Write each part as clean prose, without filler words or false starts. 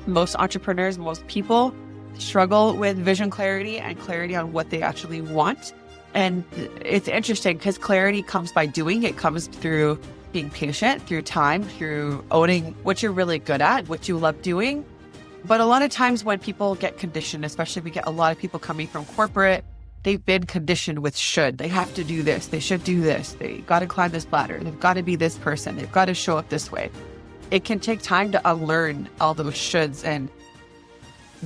most entrepreneurs, most people struggle with vision clarity and clarity on what they actually want. And it's interesting because clarity comes by doing. It comes through being patient, through time, through owning what you're really good at, what you love doing. But a lot of times when people get conditioned, especially if we get a lot of people coming from corporate, they've been conditioned with should. They have to do this. They should do this. They got to climb this ladder. They've got to be this person. They've got to show up this way. It can take time to unlearn all those shoulds and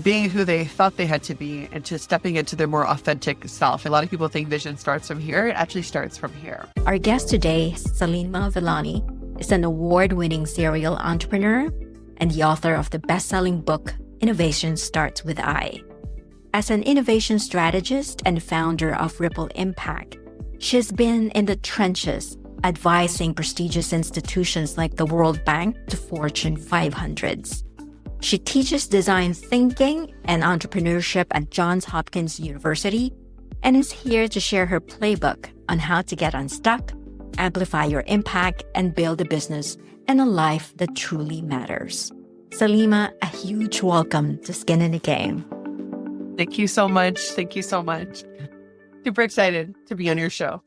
being who they thought they had to be into stepping into their more authentic self. A lot of people think vision starts from here. It actually starts from here. Our guest today, Saleema Vellani, is an award-winning serial entrepreneur and the author of the best-selling book, Innovation Starts with I. As an innovation strategist and founder of Ripple Impact, she has been in the trenches, advising prestigious institutions like the World Bank to Fortune 500s. She teaches design thinking and entrepreneurship at Johns Hopkins University and is here to share her playbook on how to get unstuck, amplify your impact, and build a business and a life that truly matters. Saleema, a huge welcome to Skin in the Game. Thank you so much. Thank you so much. Super excited to be on your show.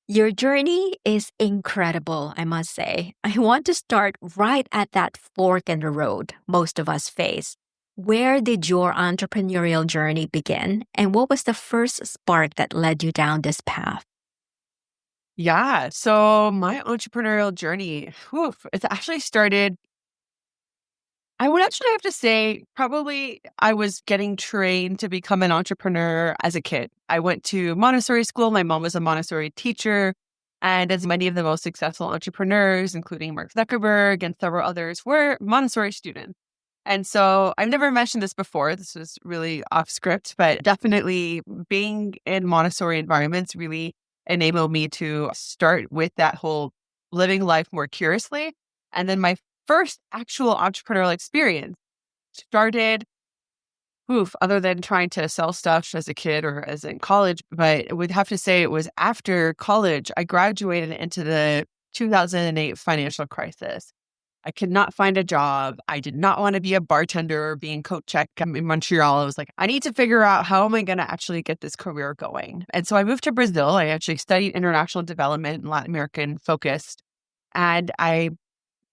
Your journey is incredible, I must say. I want to start right at that fork in the road most of us face. Where did your entrepreneurial journey begin, and what was the first spark that led you down this path? Yeah, so my entrepreneurial journey, it's actually started, I would actually have to say, probably I was getting trained to become an entrepreneur as a kid. I went to Montessori school. My mom was a Montessori teacher. And as many of the most successful entrepreneurs, including Mark Zuckerberg and several others, were Montessori students. And so I've never mentioned this before. This was really off script, but definitely being in Montessori environments really enabled me to start with that whole living life more curiously. And then my first actual entrepreneurial experience started, other than trying to sell stuff as a kid or as in college, but I would have to say it was after college. I graduated into the 2008 financial crisis. I could not find a job. I did not want to be a bartender or being coat check in Montreal. I was like, I need to figure out how am I going to actually get this career going? And so I moved to Brazil. I actually studied international development and Latin American focused. And I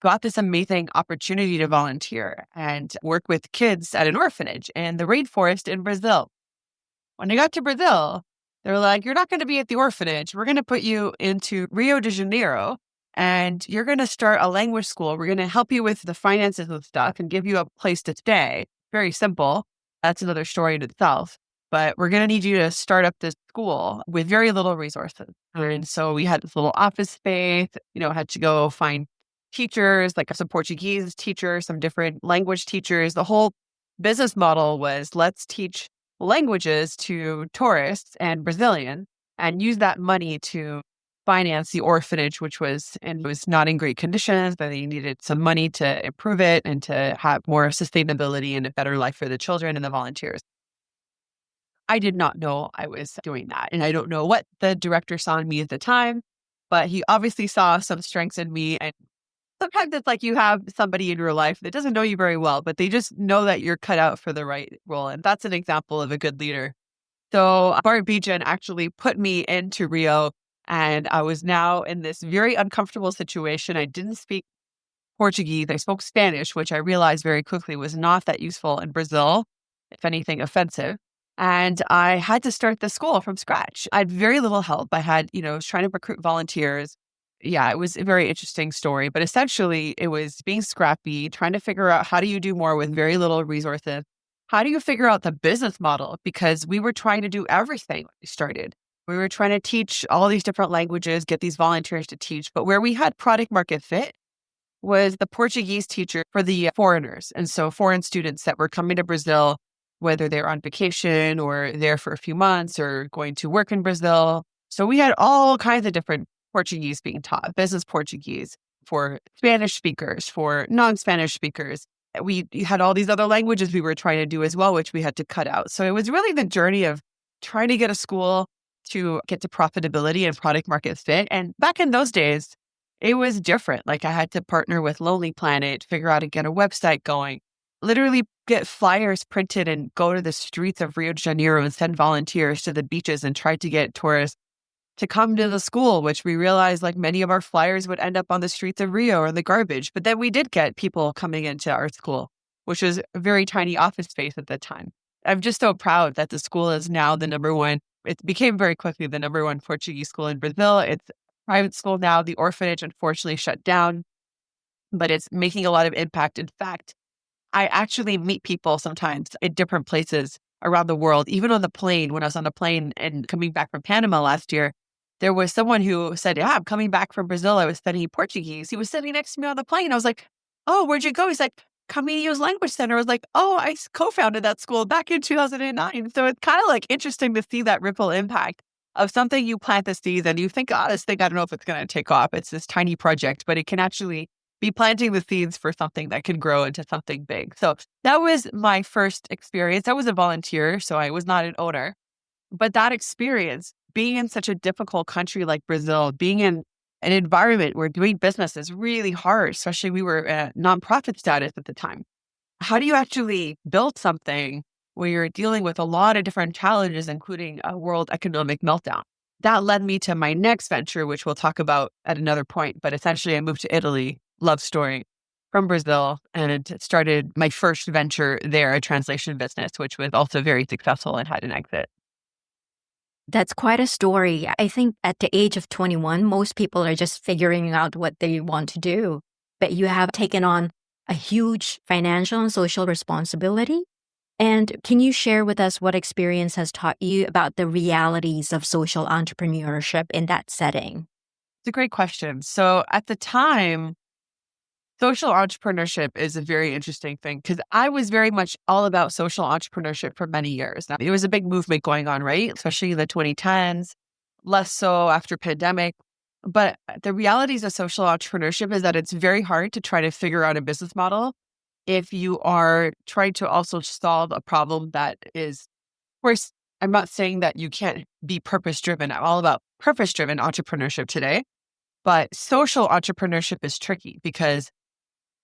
got this amazing opportunity to volunteer and work with kids at an orphanage in the rainforest in Brazil. When I got to Brazil, they were like, you're not going to be at the orphanage. We're going to put you into Rio de Janeiro and you're going to start a language school. We're going to help you with the finances and stuff and give you a place to stay. Very simple. That's another story in itself. But we're going to need you to start up this school with very little resources. And so we had this little office space, had to go find teachers, like some Portuguese teachers, some different language teachers. The whole business model was let's teach languages to tourists and Brazilians and use that money to finance the orphanage, which was not in great conditions, but they needed some money to improve it and to have more sustainability and a better life for the children and the volunteers. I did not know I was doing that. And I don't know what the director saw in me at the time, but he obviously saw some strengths in me. And sometimes it's like you have somebody in your life that doesn't know you very well, but they just know that you're cut out for the right role. And that's an example of a good leader. So Bart Bijan actually put me into Rio, and I was now in this very uncomfortable situation. I didn't speak Portuguese. I spoke Spanish, which I realized very quickly was not that useful in Brazil, if anything, offensive. And I had to start the school from scratch. I had very little help. I was trying to recruit volunteers. Yeah, it was a very interesting story, but essentially it was being scrappy, trying to figure out how do you do more with very little resources? How do you figure out the business model? Because we were trying to do everything when we started. We were trying to teach all these different languages, get these volunteers to teach, but where we had product market fit was the Portuguese teacher for the foreigners. And so foreign students that were coming to Brazil, whether they're on vacation or there for a few months or going to work in Brazil. So we had all kinds of different Portuguese being taught, business Portuguese for Spanish speakers, for non-Spanish speakers. We had all these other languages we were trying to do as well, which we had to cut out. So it was really the journey of trying to get a school to get to profitability and product market fit. And back in those days, it was different. Like I had to partner with Lonely Planet, figure out how to get a website going. literally get flyers printed and go to the streets of Rio de Janeiro and send volunteers to the beaches and try to get tourists to come to the school, which we realized like many of our flyers would end up on the streets of Rio or in the garbage. But then we did get people coming into our school, which was a very tiny office space at the time. I'm just so proud that the school is now the number one. It became very quickly the number one Portuguese school in Brazil. It's a private school now. The orphanage unfortunately shut down, but it's making a lot of impact. In fact, I actually meet people sometimes in different places around the world. Even on the plane, when I was on a plane and coming back from Panama last year, there was someone who said, "Yeah, I'm coming back from Brazil. I was studying Portuguese." He was sitting next to me on the plane. I was like, "Oh, where'd you go?" He's like, Caminho's Language Center. I was like, "Oh, I co-founded that school back in 2009." So it's kind of like interesting to see that ripple impact of something you plant the seeds and you think, "Oh, this thing, I don't know if it's going to take off. It's this tiny project," but it can actually be planting the seeds for something that can grow into something big. So that was my first experience. I was a volunteer, so I was not an owner. But that experience, being in such a difficult country like Brazil, being in an environment where doing business is really hard, especially we were at nonprofit status at the time. How do you actually build something where you're dealing with a lot of different challenges, including a world economic meltdown? That led me to my next venture, which we'll talk about at another point. But essentially, I moved to Italy, love story, from Brazil, and started my first venture there, a translation business, which was also very successful and had an exit. That's quite a story. I think at the age of 21, most people are just figuring out what they want to do. But you have taken on a huge financial and social responsibility. And can you share with us what experience has taught you about the realities of social entrepreneurship in that setting? It's a great question. So at the time, social entrepreneurship is a very interesting thing because I was very much all about social entrepreneurship for many years. Now, it was a big movement going on, right? Especially in the 2010s, less so after pandemic. But the realities of social entrepreneurship is that it's very hard to try to figure out a business model if you are trying to also solve a problem that is, of course, I'm not saying that you can't be purpose driven. I'm all about purpose driven entrepreneurship today. But social entrepreneurship is tricky because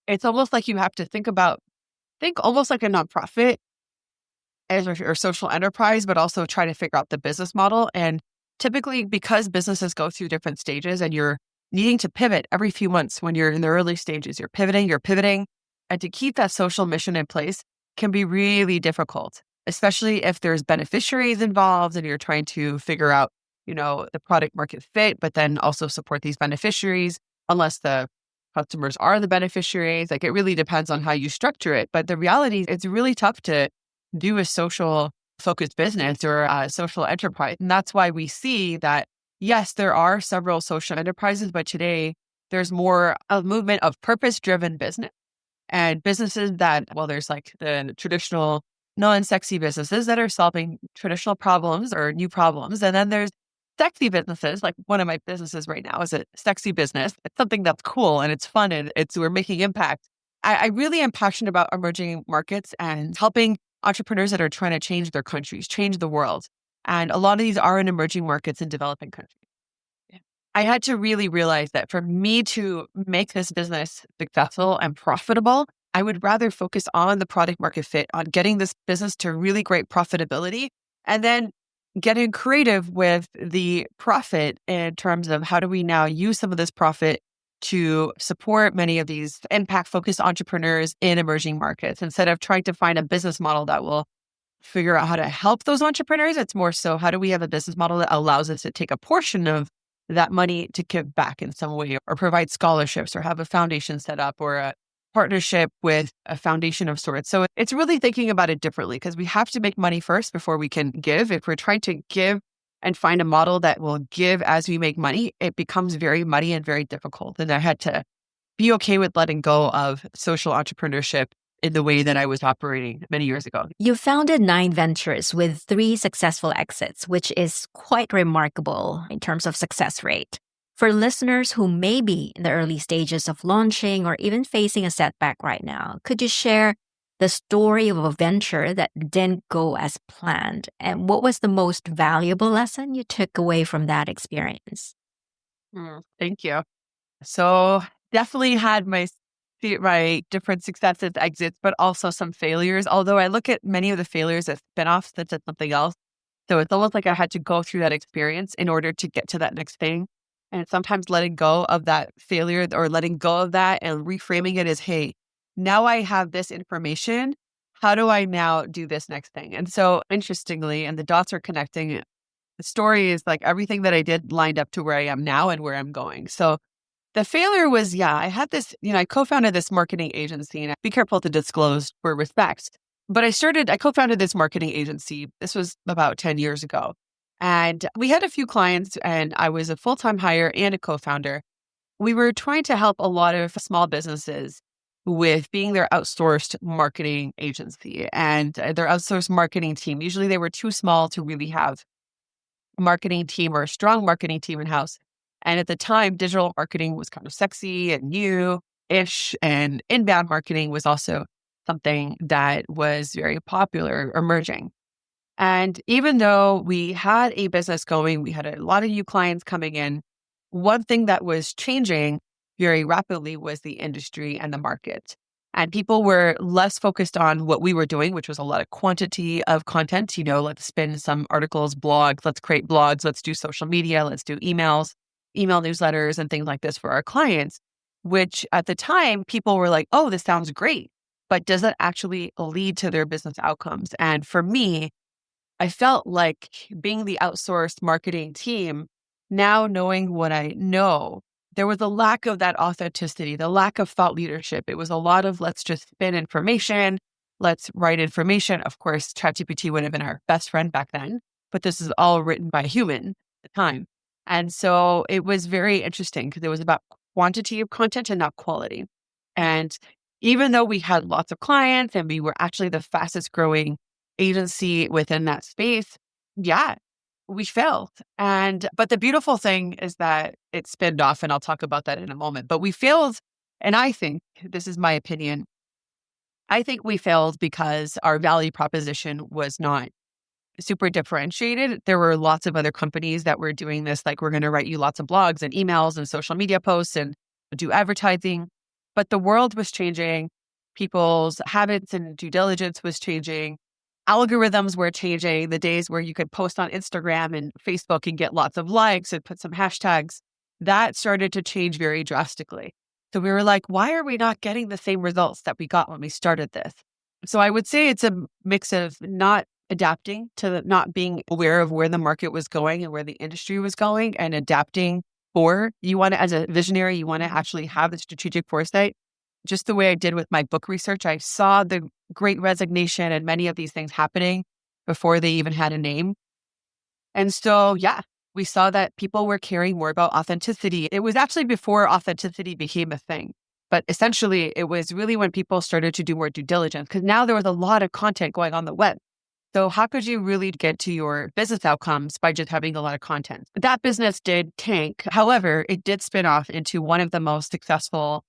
it's almost like you have to think almost like a nonprofit as or social enterprise, but also try to figure out the business model. And typically, because businesses go through different stages and you're needing to pivot every few months when you're in the early stages, you're pivoting. And to keep that social mission in place can be really difficult, especially if there's beneficiaries involved and you're trying to figure out, the product market fit, but then also support these beneficiaries, unless the customers are the beneficiaries. Like it really depends on how you structure it. But the reality is it's really tough to do a social focused business or a social enterprise. And that's why we see that, yes, there are several social enterprises, but today there's more a movement of purpose driven business and businesses that, well, there's like the traditional non-sexy businesses that are solving traditional problems or new problems. And then there's sexy businesses. Like one of my businesses right now is a sexy business. It's something that's cool and it's fun and we're making impact. I really am passionate about emerging markets and helping entrepreneurs that are trying to change their countries, change the world. And a lot of these are in emerging markets and developing countries. Yeah. I had to really realize that for me to make this business successful and profitable, I would rather focus on the product market fit, on getting this business to really great profitability, and then getting creative with the profit in terms of how do we now use some of this profit to support many of these impact focused entrepreneurs in emerging markets instead of trying to find a business model that will figure out how to help those entrepreneurs. It's more so how do we have a business model that allows us to take a portion of that money to give back in some way or provide scholarships or have a foundation set up or a partnership with a foundation of sorts. So it's really thinking about it differently because we have to make money first before we can give. If we're trying to give and find a model that will give as we make money, it becomes very muddy and very difficult. And I had to be okay with letting go of social entrepreneurship in the way that I was operating many years ago. You founded 9 ventures with 3 successful exits, which is quite remarkable in terms of success rate. For listeners who may be in the early stages of launching or even facing a setback right now, could you share the story of a venture that didn't go as planned? And what was the most valuable lesson you took away from that experience? Thank you. So definitely had my my different successes, exits, but also some failures. Although I look at many of the failures as spinoffs into something else. So it's almost like I had to go through that experience in order to get to that next thing. And sometimes letting go of that failure or letting go of that and reframing it as, hey, now I have this information. How do I now do this next thing? And so interestingly, and the dots are connecting. The story is like everything that I did lined up to where I am now and where I'm going. So the failure was, yeah, I had this, I co-founded this marketing agency, and be careful to disclose for respect. But I co-founded this marketing agency. This was about 10 years ago. And we had a few clients, and I was a full-time hire and a co-founder. We were trying to help a lot of small businesses with being their outsourced marketing agency and their outsourced marketing team. Usually they were too small to really have a marketing team or a strong marketing team in-house. And at the time, digital marketing was kind of sexy and new-ish, and inbound marketing was also something that was very popular, emerging. And even though we had a business going, we had a lot of new clients coming in, one thing that was changing very rapidly was the industry and the market. And people were less focused on what we were doing, which was a lot of quantity of content. Let's spin some articles, blogs, let's create blogs, let's do social media, let's do emails, email newsletters, and things like this for our clients, which at the time people were like, oh, this sounds great, but does it actually lead to their business outcomes? And for me, I felt like being the outsourced marketing team, now knowing what I know, there was a lack of that authenticity, the lack of thought leadership. It was a lot of let's just spin information, let's write information. Of course, ChatGPT would have been our best friend back then, but this is all written by a human at the time. And so it was very interesting because it was about quantity of content and not quality. And even though we had lots of clients and we were actually the fastest growing agency within that space, yeah, we failed. But the beautiful thing is that it spinned off, and I'll talk about that in a moment. But we failed, and I think, this is my opinion, I think we failed because our value proposition was not super differentiated. There were lots of other companies that were doing this, like we're going to write you lots of blogs and emails and social media posts and do advertising. But the world was changing. People's habits and due diligence was changing. Algorithms were changing. The days where you could post on Instagram and Facebook and get lots of likes and put some hashtags, that started to change very drastically. So we were like, why are we not getting the same results that we got when we started this? So I would say it's a mix of not adapting to not being aware of where the market was going and where the industry was going, and adapting you want to, as a visionary, you want to actually have the strategic foresight. Just the way I did with my book research, I saw the great resignation and many of these things happening before they even had a name. And so, yeah, we saw that people were caring more about authenticity. It was actually before authenticity became a thing. But essentially, it was really when people started to do more due diligence, because now there was a lot of content going on the web. So how could you really get to your business outcomes by just having a lot of content? That business did tank. However, it did spin off into one of the most successful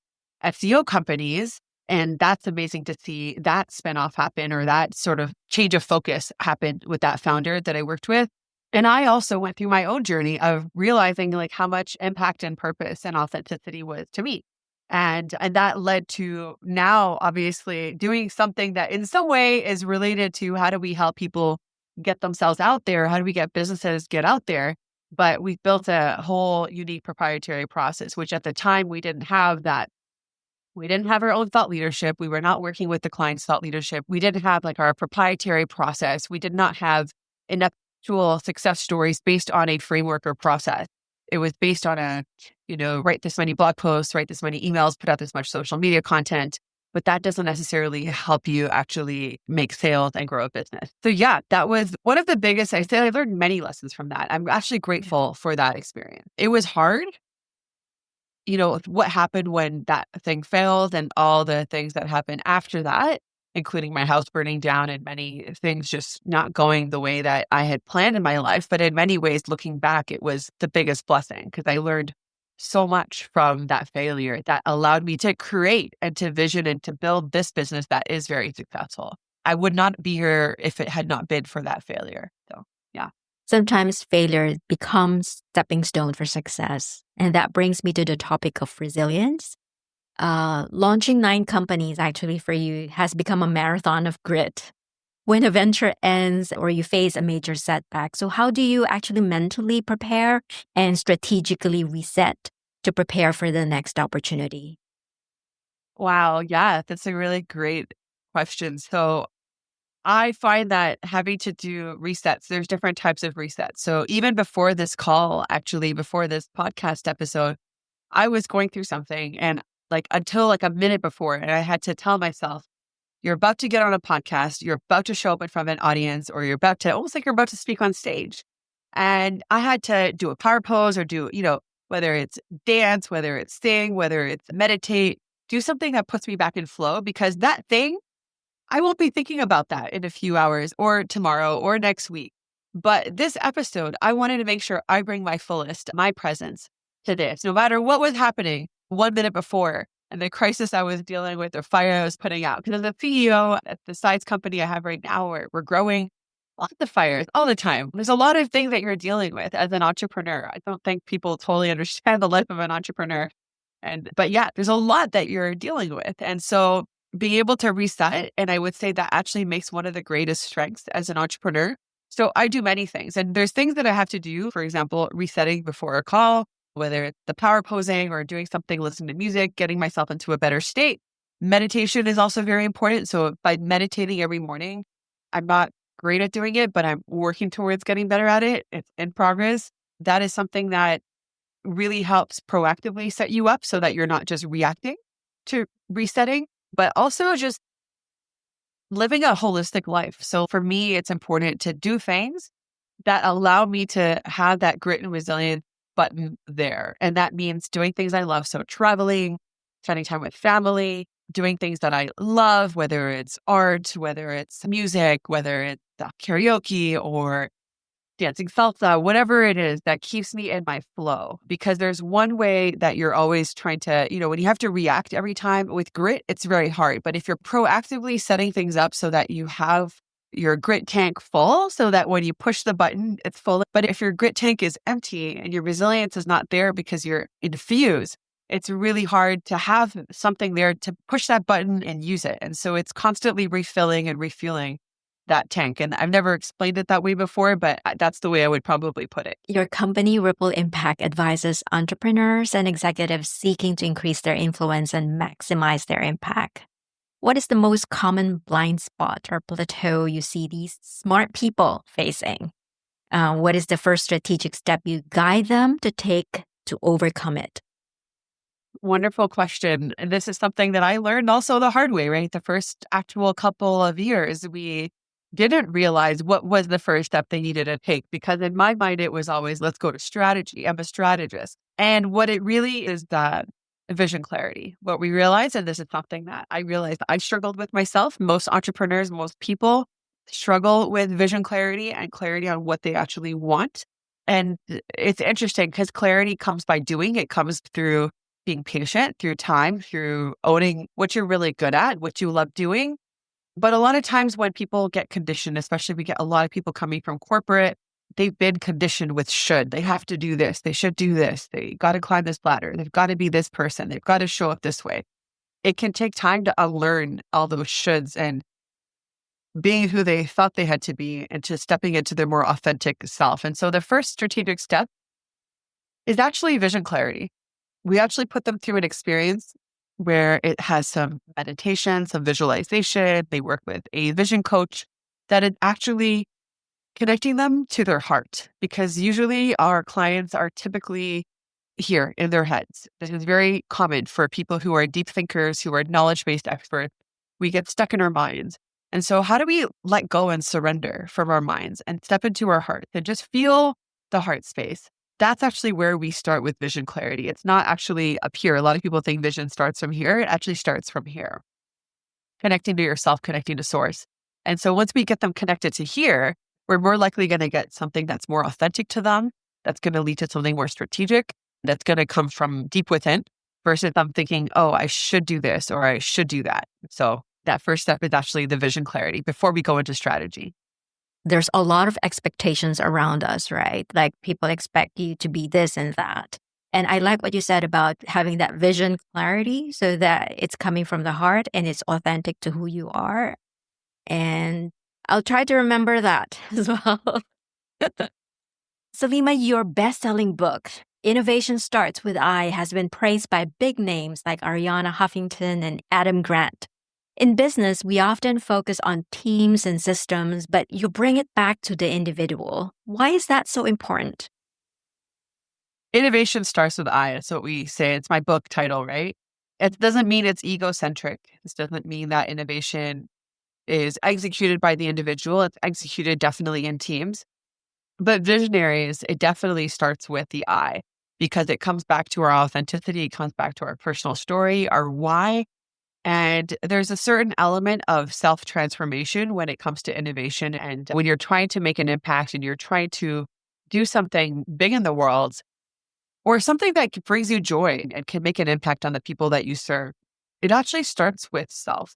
SEO companies. And that's amazing to see that spinoff happen, or that sort of change of focus happened with that founder that I worked with. And I also went through my own journey of realizing like how much impact and purpose and authenticity was to me. And that led to now obviously doing something that in some way is related to how do we help people get themselves out there? How do we get businesses get out there? But we've built a whole unique proprietary process, which at the time we didn't have that. We didn't have our own thought leadership. We were not working with the client's thought leadership. We didn't have like our proprietary process. We did not have enough actual success stories based on a framework or process. It was based on write this many blog posts, write this many emails, put out this much social media content, but that doesn't necessarily help you actually make sales and grow a business. So yeah, that was one of the biggest, I learned many lessons from that. I'm actually grateful for that experience. It was hard. What happened when that thing failed and all the things that happened after that, including my house burning down and many things just not going the way that I had planned in my life. But in many ways, looking back, it was the biggest blessing because I learned so much from that failure that allowed me to create and to vision and to build this business that is very successful. I would not be here if it had not been for that failure. So, yeah. Sometimes failure becomes stepping stone for success. And that brings me to the topic of resilience. Launching 9 companies actually for you has become a marathon of grit. When a venture ends or you face a major setback, so how do you actually mentally prepare and strategically reset to prepare for the next opportunity? Wow. Yeah, that's a really great question. So I find that having to do resets, there's different types of resets. So even before this call, actually, before this podcast episode, I was going through something and like until like a minute before, and I had to tell myself, you're about to get on a podcast, you're about to show up in front of an audience, or you're about to almost like you're about to speak on stage. And I had to do a power pose or do, whether it's dance, whether it's sing, whether it's meditate, do something that puts me back in flow because that thing I won't be thinking about that in a few hours or tomorrow or next week. But this episode, I wanted to make sure I bring my fullest, my presence to this, no matter what was happening 1 minute before and the crisis I was dealing with or fire I was putting out. Because as a CEO at the size company I have right now, where we're growing, lots of fires all the time. There's a lot of things that you're dealing with as an entrepreneur. I don't think people totally understand the life of an entrepreneur. But yeah, there's a lot that you're dealing with. And so being able to reset, and I would say that actually makes one of the greatest strengths as an entrepreneur. So I do many things, and there's things that I have to do. For example, resetting before a call, whether it's the power posing or doing something, listening to music, getting myself into a better state. Meditation is also very important. So by meditating every morning, I'm not great at doing it, but I'm working towards getting better at it. It's in progress. That is something that really helps proactively set you up so that you're not just reacting to resetting, but also just living a holistic life. So for me, it's important to do things that allow me to have that grit and resilience button there. And that means doing things I love. So traveling, spending time with family, doing things that I love, whether it's art, whether it's music, whether it's karaoke or dancing salsa, whatever it is that keeps me in my flow. Because there's one way that you're always trying to, when you have to react every time with grit, it's very hard. But if you're proactively setting things up so that you have your grit tank full, so that when you push the button, it's full. But if your grit tank is empty and your resilience is not there because you're infused, it's really hard to have something there to push that button and use it. And so it's constantly refilling and refueling that tank. And I've never explained it that way before, but that's the way I would probably put it. Your company, Ripple Impact, advises entrepreneurs and executives seeking to increase their influence and maximize their impact. What is the most common blind spot or plateau you see these smart people facing? What is the first strategic step you guide them to take to overcome it? Wonderful question. And this is something that I learned also the hard way, right? The first actual couple of years, we didn't realize what was the first step they needed to take because in my mind, it was always, let's go to strategy. I'm a strategist. And what it really is that vision clarity. What we realized, and this is something that I realized I struggled with myself. Most entrepreneurs, most people struggle with vision clarity and clarity on what they actually want. And it's interesting because clarity comes by doing. It comes through being patient, through time, through owning what you're really good at, what you love doing. But a lot of times when people get conditioned, especially we get a lot of people coming from corporate, they've been conditioned with should. They have to do this. They should do this. They got to climb this ladder. They've got to be this person. They've got to show up this way. It can take time to unlearn all those shoulds and being who they thought they had to be and to stepping into their more authentic self. And so the first strategic step is actually vision clarity. We actually put them through an experience where it has some meditation, some visualization. They work with a vision coach that is actually connecting them to their heart, because usually our clients are typically here in their heads. This is very common for people who are deep thinkers, who are knowledge-based experts. We get stuck in our minds. And so how do we let go and surrender from our minds and step into our heart and just feel the heart space? That's actually where we start with vision clarity. It's not actually up here. A lot of people think vision starts from here. It actually starts from here. Connecting to yourself, connecting to source. And so once we get them connected to here, we're more likely going to get something that's more authentic to them, that's going to lead to something more strategic, that's going to come from deep within versus them thinking, oh, I should do this or I should do that. So that first step is actually the vision clarity before we go into strategy. There's a lot of expectations around us, right? Like people expect you to be this and that. And I like what you said about having that vision clarity so that it's coming from the heart and it's authentic to who you are. And I'll try to remember that as well. Saleema, your best selling book, Innovation Starts with I, has been praised by big names like Ariana Huffington and Adam Grant. In business, we often focus on teams and systems, but you bring it back to the individual. Why is that so important? Innovation starts with I. That's what we say. It's my book title, right? It doesn't mean it's egocentric. This doesn't mean that innovation is executed by the individual. It's executed definitely in teams. But visionaries, it definitely starts with the I because it comes back to our authenticity. It comes back to our personal story, our why. And there's a certain element of self-transformation when it comes to innovation. And when you're trying to make an impact and you're trying to do something big in the world or something that brings you joy and can make an impact on the people that you serve, it actually starts with self.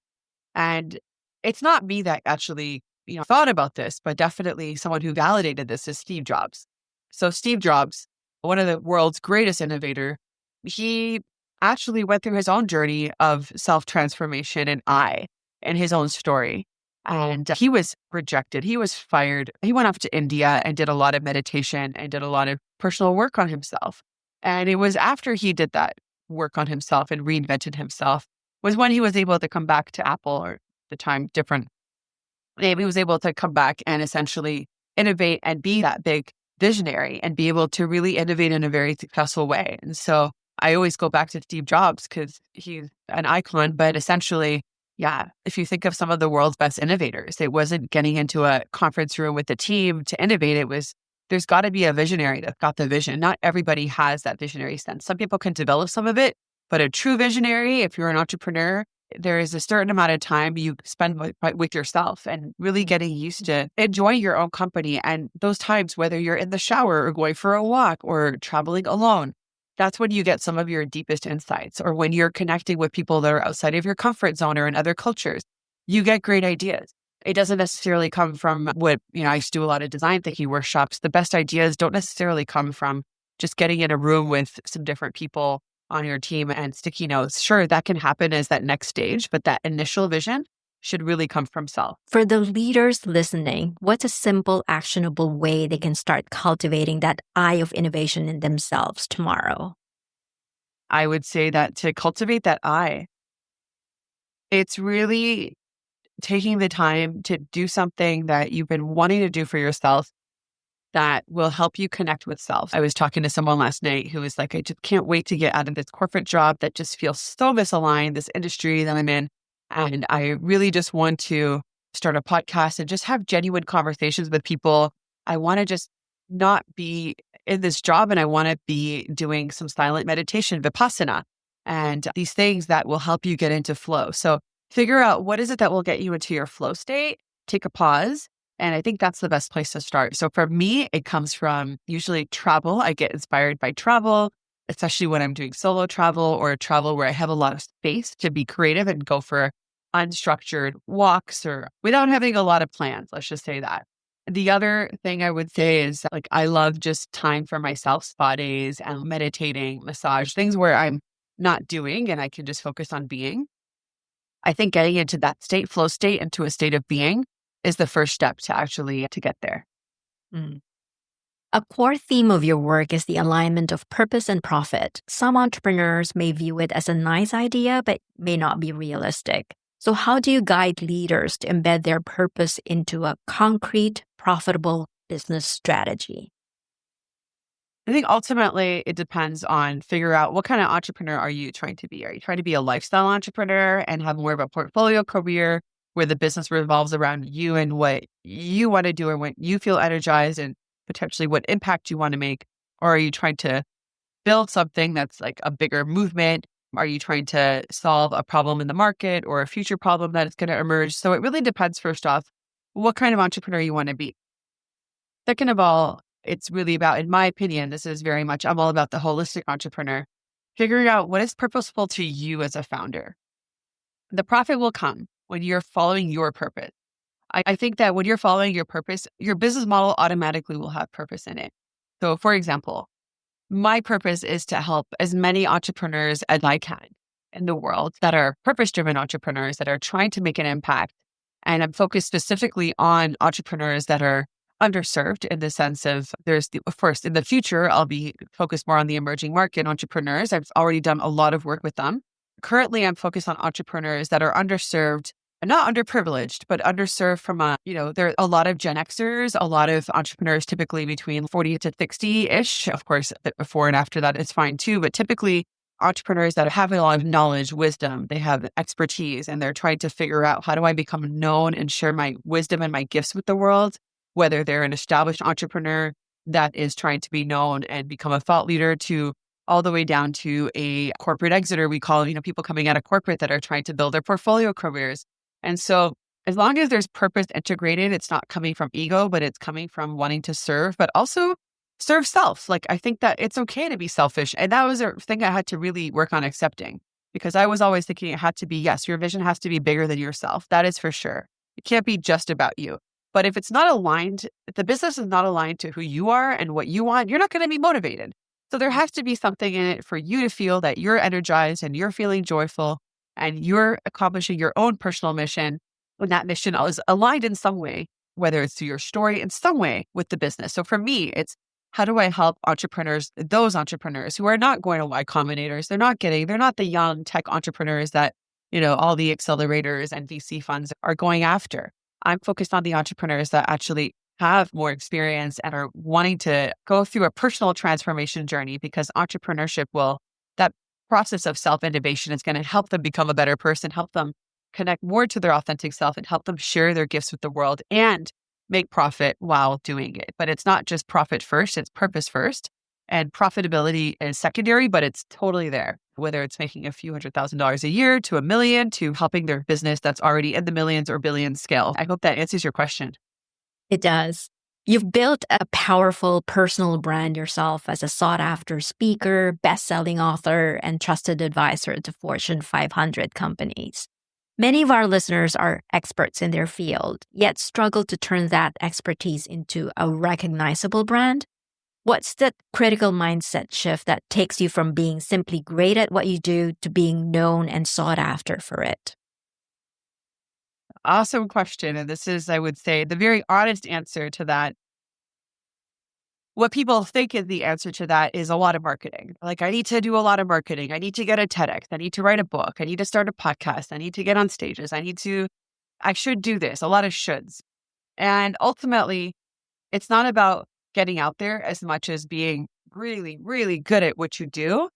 And it's not me that actually, thought about this, but definitely someone who validated this is Steve Jobs. So Steve Jobs, one of the world's greatest innovator, he actually went through his own journey of self-transformation and his own story. And he was rejected. He was fired. He went off to India and did a lot of meditation and did a lot of personal work on himself. And it was after he did that work on himself and reinvented himself was when he was able to come back to Apple, or at the time different name. He was able to come back and essentially innovate and be that big visionary and be able to really innovate in a very successful way. And so I always go back to Steve Jobs because he's an icon, but essentially, yeah, if you think of some of the world's best innovators, it wasn't getting into a conference room with the team to innovate. It was, there's got to be a visionary that's got the vision. Not everybody has that visionary sense. Some people can develop some of it, but a true visionary, if you're an entrepreneur, there is a certain amount of time you spend with yourself and really getting used to enjoying your own company. And those times, whether you're in the shower or going for a walk or traveling alone, that's when you get some of your deepest insights. Or when you're connecting with people that are outside of your comfort zone or in other cultures, you get great ideas. It doesn't necessarily come from what, I used to do a lot of design thinking workshops. The best ideas don't necessarily come from just getting in a room with some different people on your team and sticky notes. Sure, that can happen as that next stage, but that initial vision should really come from self. For the leaders listening, what's a simple, actionable way they can start cultivating that eye of innovation in themselves tomorrow? I would say that to cultivate that eye, it's really taking the time to do something that you've been wanting to do for yourself that will help you connect with self. I was talking to someone last night who was like, I just can't wait to get out of this corporate job that just feels so misaligned, this industry that I'm in. And I really just want to start a podcast and just have genuine conversations with people. I want to just not be in this job and I want to be doing some silent meditation, Vipassana, and these things that will help you get into flow. So figure out what is it that will get you into your flow state, take a pause. And I think that's the best place to start. So for me, it comes from usually travel. I get inspired by travel, especially when I'm doing solo travel or travel where I have a lot of space to be creative and go for unstructured walks or without having a lot of plans. Let's just say that. The other thing I would say is like, I love just time for myself, spa days and meditating, massage, things where I'm not doing and I can just focus on being. I think getting into that state, flow state, into a state of being is the first step to get there. Mm. A core theme of your work is the alignment of purpose and profit. Some entrepreneurs may view it as a nice idea, but may not be realistic. So how do you guide leaders to embed their purpose into a concrete, profitable business strategy? I think ultimately it depends on figure out what kind of entrepreneur are you trying to be? Are you trying to be a lifestyle entrepreneur and have more of a portfolio career where the business revolves around you and what you want to do and what you feel energized and potentially what impact you want to make? Or are you trying to build something that's like a bigger movement? Are you trying to solve a problem in the market or a future problem that is going to emerge? So it really depends, first off, what kind of entrepreneur you want to be. Second of all, it's really about, in my opinion, this is very much, I'm all about the holistic entrepreneur, figuring out what is purposeful to you as a founder. The profit will come when you're following your purpose. I think that when you're following your purpose, your business model automatically will have purpose in it. So for example, my purpose is to help as many entrepreneurs as I can in the world that are purpose-driven entrepreneurs that are trying to make an impact. And I'm focused specifically on entrepreneurs that are underserved in the sense of of course, in the future, I'll be focused more on the emerging market entrepreneurs. I've already done a lot of work with them. Currently, I'm focused on entrepreneurs that are underserved and not underprivileged, but underserved from there are a lot of Gen Xers, a lot of entrepreneurs typically between 40 to 60-ish. Of course, a bit before and after that is fine too, but typically entrepreneurs that have a lot of knowledge, wisdom, they have expertise, and they're trying to figure out how do I become known and share my wisdom and my gifts with the world, whether they're an established entrepreneur that is trying to be known and become a thought leader to all the way down to a corporate exiter. We call, people coming out of corporate that are trying to build their portfolio careers. And so as long as there's purpose integrated, it's not coming from ego, but it's coming from wanting to serve, but also serve self. Like, I think that it's okay to be selfish. And that was a thing I had to really work on accepting, because I was always thinking it had to be, yes, your vision has to be bigger than yourself. That is for sure. It can't be just about you. But if it's not aligned, if the business is not aligned to who you are and what you want, you're not going to be motivated. So there has to be something in it for you to feel that you're energized and you're feeling joyful and you're accomplishing your own personal mission when that mission is aligned in some way, whether it's through your story in some way with the business. So for me, it's how do I help entrepreneurs, those entrepreneurs who are not going to Y Combinators, they're not the young tech entrepreneurs that, all the accelerators and VC funds are going after. I'm focused on the entrepreneurs that actually have more experience and are wanting to go through a personal transformation journey, because that process of self-innovation is going to help them become a better person, help them connect more to their authentic self, and help them share their gifts with the world and make profit while doing it. But it's not just profit first, it's purpose first. And profitability is secondary, but it's totally there. Whether it's making a few $100,000 a year to $1 million to helping their business that's already in the millions or billions scale. I hope that answers your question. It does. You've built a powerful personal brand yourself as a sought-after speaker, best-selling author, and trusted advisor to Fortune 500 companies. Many of our listeners are experts in their field, yet struggle to turn that expertise into a recognizable brand. What's the critical mindset shift that takes you from being simply great at what you do to being known and sought after for it? Awesome question. And this is, I would say, the very honest answer to that. What people think is the answer to that is a lot of marketing. Like, I need to do a lot of marketing. I need to get a TEDx. I need to write a book. I need to start a podcast. I need to get on stages. I should do this. A lot of shoulds. And ultimately, it's not about getting out there as much as being really, really good at what you do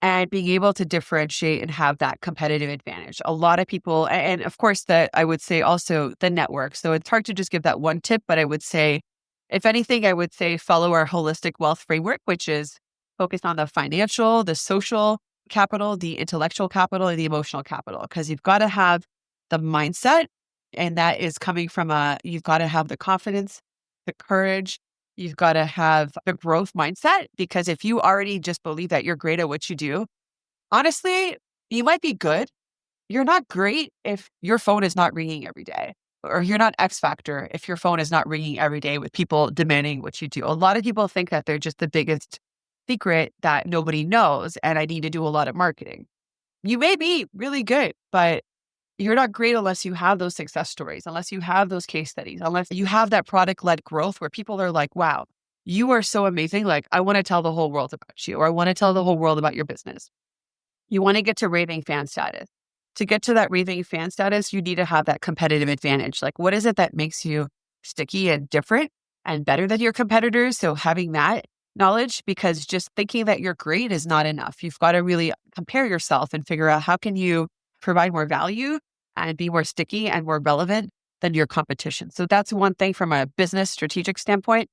and being able to differentiate and have that competitive advantage. A lot of people, and of course, I would say also the network. So it's hard to just give that one tip, but I would say, if anything, I would say follow our holistic wealth framework, which is focused on the financial, the social capital, the intellectual capital, and the emotional capital, because you've got to have the mindset. And that is coming from you've got to have the confidence, the courage. You've got to have the growth mindset, because if you already just believe that you're great at what you do, honestly, you might be good. You're not great if your phone is not ringing every day, or you're not X factor if your phone is not ringing every day with people demanding what you do. A lot of people think that they're just the biggest secret that nobody knows, and I need to do a lot of marketing. You may be really good, but you're not great unless you have those success stories, unless you have those case studies, unless you have that product-led growth where people are like, wow, you are so amazing. Like, I want to tell the whole world about you, or I want to tell the whole world about your business. You want to get to raving fan status. To get to that raving fan status, you need to have that competitive advantage. Like, what is it that makes you sticky and different and better than your competitors? So having that knowledge, because just thinking that you're great is not enough. You've got to really compare yourself and figure out how can you provide more value and be more sticky and more relevant than your competition. So that's one thing from a business strategic standpoint.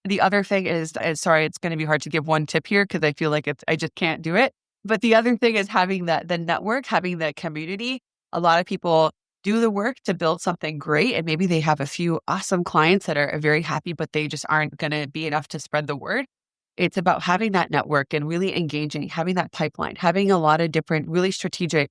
The other thing is, sorry, it's going to be hard to give one tip here because I feel like I just can't do it. But the other thing is having the network, having the community. A lot of people do the work to build something great, and maybe they have a few awesome clients that are very happy, but they just aren't going to be enough to spread the word. It's about having that network and really engaging, having that pipeline, having a lot of different really strategic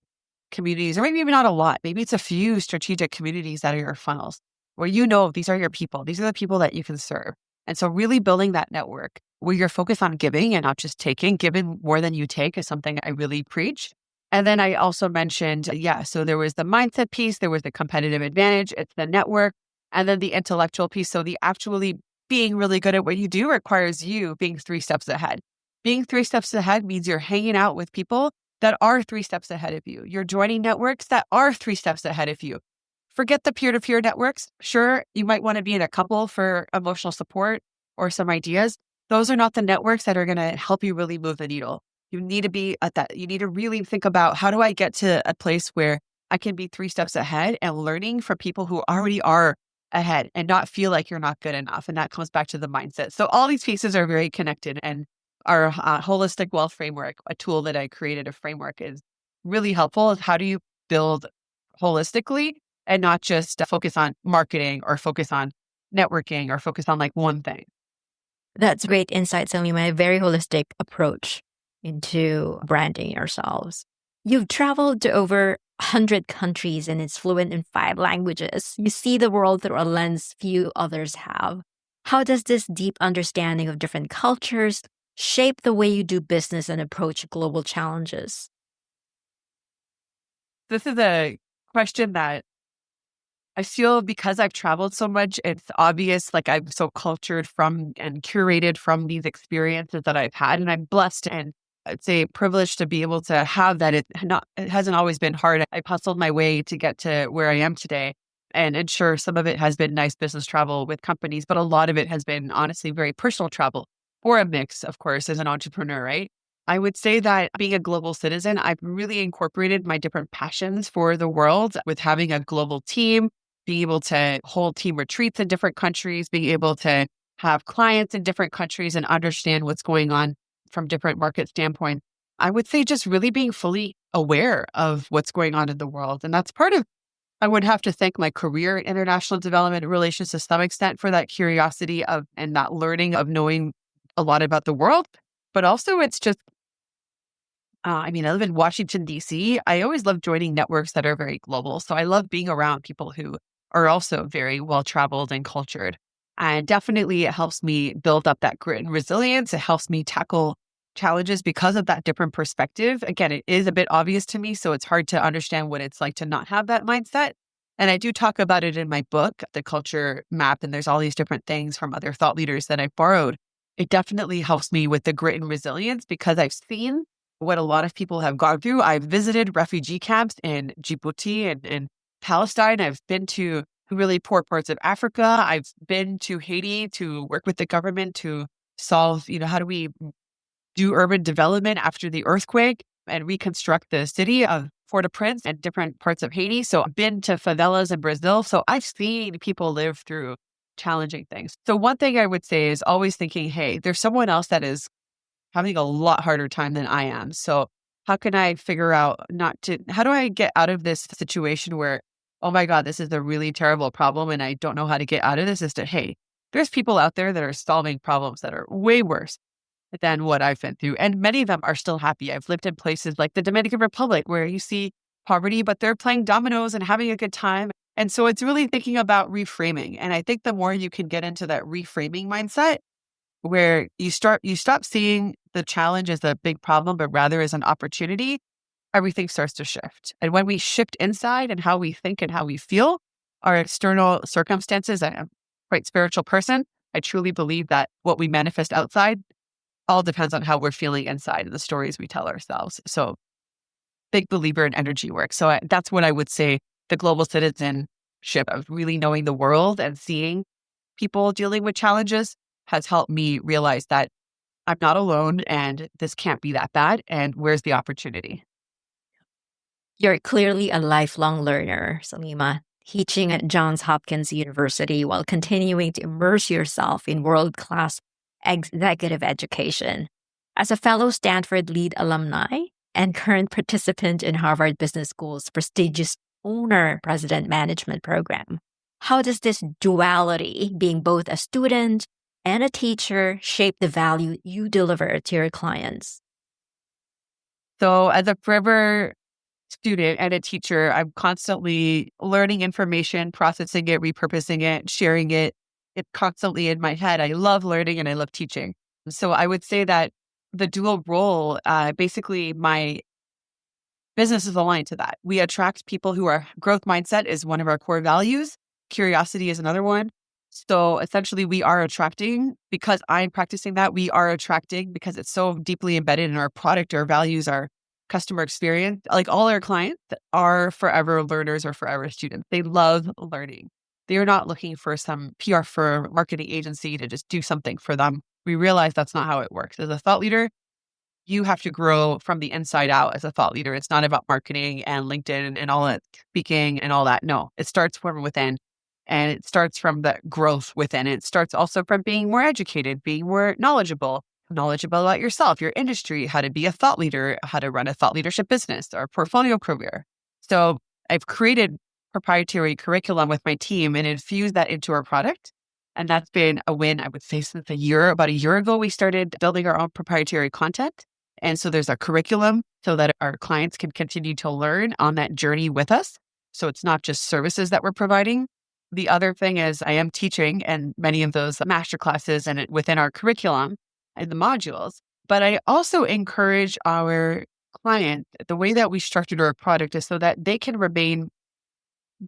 communities, or maybe even not a lot. Maybe it's a few strategic communities that are your funnels where these are your people. These are the people that you can serve. And so really building that network where you're focused on giving and not just taking. Giving more than you take is something I really preach. And then I also mentioned, so there was the mindset piece, there was the competitive advantage, it's the network, and then the intellectual piece. So the actually being really good at what you do requires you being 3 steps ahead. Being 3 steps ahead means you're hanging out with people that are 3 steps ahead of you. You're joining networks that are 3 steps ahead of you. Forget the peer-to-peer networks. Sure, you might want to be in a couple for emotional support or some ideas. Those are not the networks that are going to help you really move the needle. You need to be at that. You need to really think about, how do I get to a place where I can be 3 steps ahead and learning from people who already are ahead and not feel like you're not good enough. And that comes back to the mindset. So all these pieces are very connected, and our holistic wealth framework, a tool that I created, a framework, is really helpful. How do you build holistically and not just focus on marketing or focus on networking or focus on like one thing? That's great insight, Saleema. A very holistic approach into branding yourselves. You've traveled to over 100 countries and it's fluent in 5 languages. You see the world through a lens few others have. How does this deep understanding of different cultures shape the way you do business and approach global challenges? This is a question that I feel, because I've traveled so much, it's obvious, like I'm so cultured from and curated from these experiences that I've had. And I'm blessed and I'd say privileged to be able to have that. It hasn't always been hard. I've hustled my way to get to where I am today. And sure, some of it has been nice business travel with companies, but a lot of it has been honestly very personal travel, or a mix, of course, as an entrepreneur, right? I would say that being a global citizen, I've really incorporated my different passions for the world with having a global team, being able to hold team retreats in different countries, being able to have clients in different countries and understand what's going on from different market standpoint. I would say just really being fully aware of what's going on in the world. And that's part of, I would have to thank my career in international development relations to some extent for that curiosity of and that learning of knowing a lot about the world. But also it's just, I live in Washington, D.C. I always love joining networks that are very global. So I love being around people who are also very well-traveled and cultured. And definitely it helps me build up that grit and resilience. It helps me tackle challenges because of that different perspective. Again, it is a bit obvious to me, so it's hard to understand what it's like to not have that mindset. And I do talk about it in my book, The Culture Map, and there's all these different things from other thought leaders that I've borrowed. It definitely helps me with the grit and resilience because I've seen what a lot of people have gone through. I've visited refugee camps in Djibouti and Palestine. I've been to really poor parts of Africa. I've been to Haiti to work with the government to solve, how do we do urban development after the earthquake and reconstruct the city of Port-au-Prince and different parts of Haiti. So I've been to favelas in Brazil. So I've seen people live through challenging things. So one thing I would say is always thinking, hey, there's someone else that is having a lot harder time than I am. So how can I figure out how do I get out of this situation where, oh my God, this is a really terrible problem and I don't know how to get out of this, is to, hey, there's people out there that are solving problems that are way worse than what I've been through. And many of them are still happy. I've lived in places like the Dominican Republic where you see poverty, but they're playing dominoes and having a good time. And so it's really thinking about reframing. And I think the more you can get into that reframing mindset, where you stop seeing the challenge as a big problem, but rather as an opportunity, everything starts to shift. And when we shift inside and how we think and how we feel, our external circumstances, I'm a quite spiritual person. I truly believe that what we manifest outside all depends on how we're feeling inside and the stories we tell ourselves. So big believer in energy work. So that's what I would say. The global citizenship of really knowing the world and seeing people dealing with challenges has helped me realize that I'm not alone and this can't be that bad. And where's the opportunity? You're clearly a lifelong learner, Saleema, teaching at Johns Hopkins University while continuing to immerse yourself in world-class executive education. As a fellow Stanford Lead alumni and current participant in Harvard Business School's prestigious Owner-President Management program, how does this duality, being both a student and a teacher, shape the value you deliver to your clients? So as a forever student and a teacher, I'm constantly learning information, processing it, repurposing it, sharing it. It's constantly in my head. I love learning and I love teaching. So I would say that the dual role, basically my business is aligned to that. We attract people who are growth mindset is one of our core values. Curiosity is another one. So essentially we are attracting because I'm practicing that. We are attracting because it's so deeply embedded in our product, our values, our customer experience. Like all our clients are forever learners or forever students. They love learning. They are not looking for some PR firm, marketing agency to just do something for them. We realize that's not how it works. As a thought leader, you have to grow from the inside out as a thought leader. It's not about marketing and LinkedIn and all that speaking and all that. No, it starts from within and it starts from the growth within. It starts also from being more educated, being more knowledgeable about yourself, your industry, how to be a thought leader, how to run a thought leadership business or portfolio career. So I've created proprietary curriculum with my team and infused that into our product. And that's been a win, I would say, since about a year ago, we started building our own proprietary content. And so there's a curriculum so that our clients can continue to learn on that journey with us. So it's not just services that we're providing. The other thing is I am teaching and many of those masterclasses and within our curriculum and the modules, but I also encourage our clients, the way that we structured our product is so that they can remain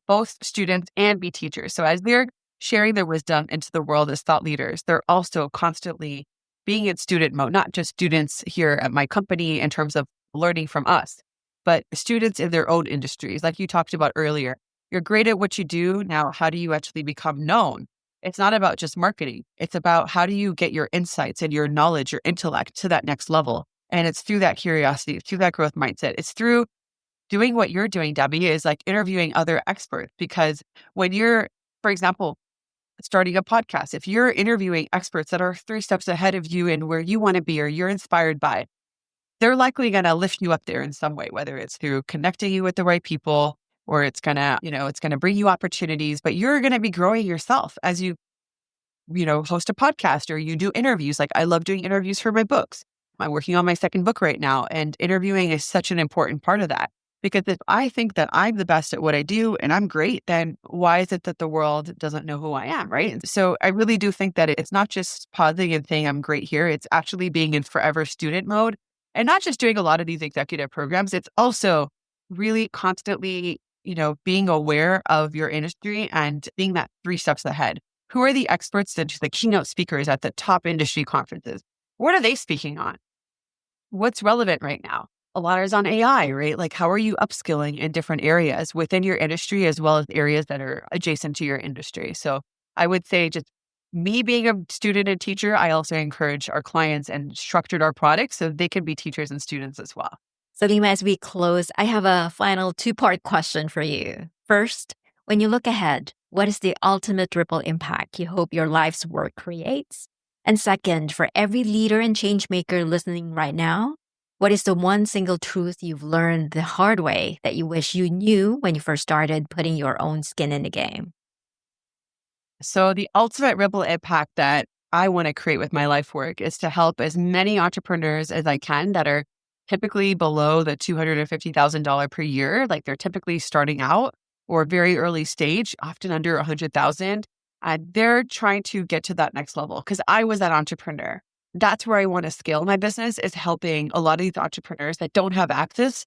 both students and be teachers. So as they're sharing their wisdom into the world as thought leaders, they're also constantly being in student mode, not just students here at my company in terms of learning from us, but students in their own industries. Like you talked about earlier, you're great at what you do. Now, how do you actually become known? It's not about just marketing. It's about how do you get your insights and your knowledge, your intellect to that next level. And it's through that curiosity, through that growth mindset. It's through doing what you're doing, Debbie, is like interviewing other experts. Because when you're, for example, starting a podcast, if you're interviewing experts that are 3 steps ahead of you and where you want to be or you're inspired by, they're likely going to lift you up there in some way, whether it's through connecting you with the right people or it's going to, it's going to bring you opportunities, but you're going to be growing yourself as you host a podcast or you do interviews. Like I love doing interviews for my books. I'm working on my second book right now, and interviewing is such an important part of that. Because if I think that I'm the best at what I do and I'm great, then why is it that the world doesn't know who I am, right? And so I really do think that it's not just pausing and saying I'm great here. It's actually being in forever student mode and not just doing a lot of these executive programs. It's also really constantly, being aware of your industry and being that 3 steps ahead. Who are the experts, the keynote speakers at the top industry conferences? What are they speaking on? What's relevant right now? A lot is on AI, right? Like, how are you upskilling in different areas within your industry as well as areas that are adjacent to your industry? So I would say just me being a student and teacher, I also encourage our clients and structured our products so they can be teachers and students as well. Saleema, as we close, I have a final 2-part question for you. First, when you look ahead, what is the ultimate ripple impact you hope your life's work creates? And second, for every leader and change maker listening right now, what is the one single truth you've learned the hard way that you wish you knew when you first started putting your own skin in the game? So the ultimate ripple impact that I want to create with my life work is to help as many entrepreneurs as I can that are typically below the $250,000 per year. Like they're typically starting out or very early stage, often under 100,000. And they're trying to get to that next level because I was that entrepreneur. That's where I want to scale my business, is helping a lot of these entrepreneurs that don't have access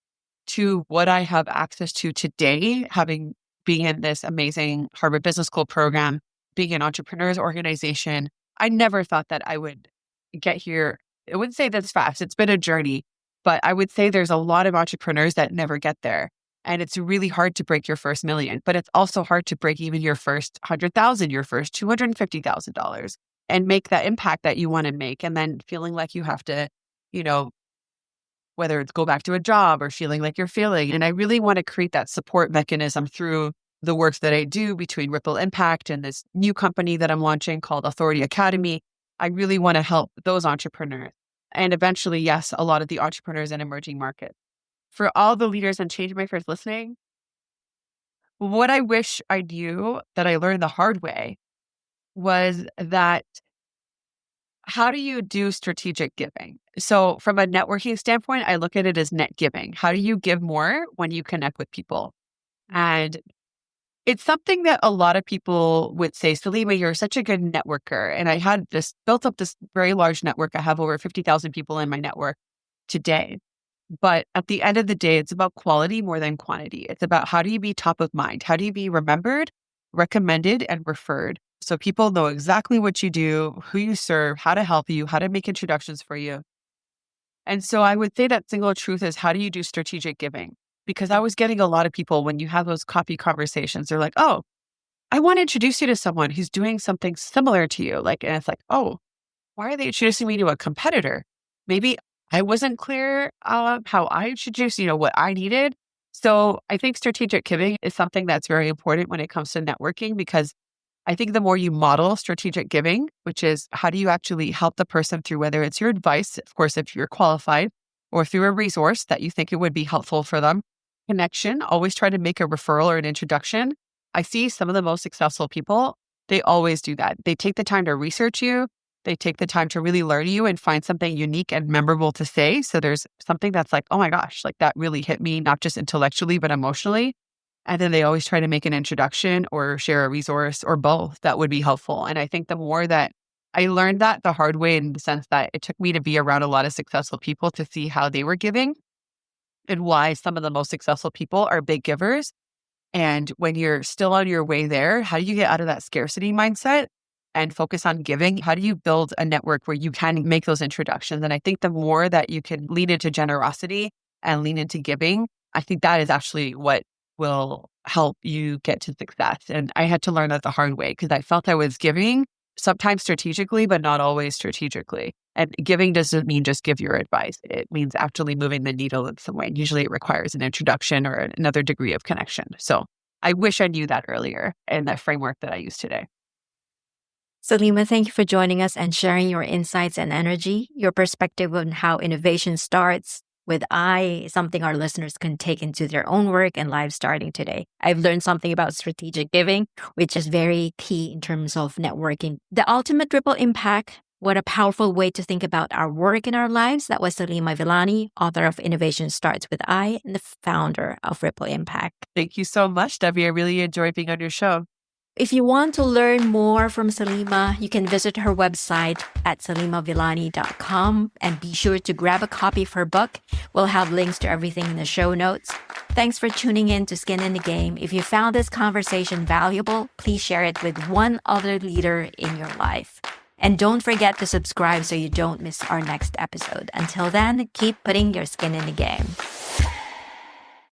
to what I have access to today, having being in this amazing Harvard Business School program, being an entrepreneurs organization. I never thought that I would get here. I wouldn't say this fast. It's been a journey, but I would say there's a lot of entrepreneurs that never get there. And it's really hard to break your first million, but it's also hard to break even your first 100,000, your first $250,000 and make that impact that you want to make. And then feeling like you have to, whether it's go back to a job or feeling like you're failing. And I really want to create that support mechanism through the work that I do between Ripple Impact and this new company that I'm launching called Authority Academy. I really want to help those entrepreneurs and eventually, yes, a lot of the entrepreneurs in emerging markets. For all the leaders and change makers listening, what I wish I knew that I learned the hard way was that how do you do strategic giving? So from a networking standpoint, I look at it as net giving. How do you give more when you connect with people? And It's something that a lot of people would say, Saleema, you're such a good networker. And I had this built up this very large network. I have over 50,000 people in my network today. But at the end of the day, it's about quality more than quantity. It's about how do you be top of mind? How do you be remembered, recommended, and referred? So people know exactly what you do, who you serve, how to help you, how to make introductions for you. And so I would say that single truth is how do you do strategic giving? Because I was getting a lot of people when you have those coffee conversations, they're like, oh, I want to introduce you to someone who's doing something similar to you. Like, and it's like, oh, why are they introducing me to a competitor? Maybe I wasn't clear how I introduced, what I needed. So I think strategic giving is something that's very important when it comes to networking, because I think the more you model strategic giving, which is how do you actually help the person through whether it's your advice, of course, if you're qualified, or through a resource that you think it would be helpful for them. Connection, always try to make a referral or an introduction. I see some of the most successful people, they always do that. They take the time to research you. They take the time to really learn you and find something unique and memorable to say. So there's something that's like, oh my gosh, like that really hit me, not just intellectually, but emotionally. And then they always try to make an introduction or share a resource or both that would be helpful. And I think the more that I learned that the hard way, in the sense that it took me to be around a lot of successful people to see how they were giving and why some of the most successful people are big givers. And when you're still on your way there, how do you get out of that scarcity mindset and focus on giving? How do you build a network where you can make those introductions? And I think the more that you can lean into generosity and lean into giving, I think that is actually what will help you get to success. And I had to learn that the hard way because I felt I was giving sometimes strategically, but not always strategically. And giving doesn't mean just give your advice. It means actually moving the needle in some way. And usually it requires an introduction or another degree of connection. So I wish I knew that earlier in that framework that I use today. Saleema, thank you for joining us and sharing your insights and energy. Your perspective on how innovation starts with I is something our listeners can take into their own work and lives starting today. I've learned something about strategic giving, which is very key in terms of networking. The ultimate ripple impact. What a powerful way to think about our work and our lives. That was Saleema Vellani, author of Innovation Starts with I and the founder of Ripple Impact. Thank you so much, Debbie. I really enjoyed being on your show. If you want to learn more from Saleema, you can visit her website at saleemavellani.com and be sure to grab a copy of her book. We'll have links to everything in the show notes. Thanks for tuning in to Skin in the Game. If you found this conversation valuable, please share it with one other leader in your life. And don't forget to subscribe so you don't miss our next episode. Until then, keep putting your skin in the game.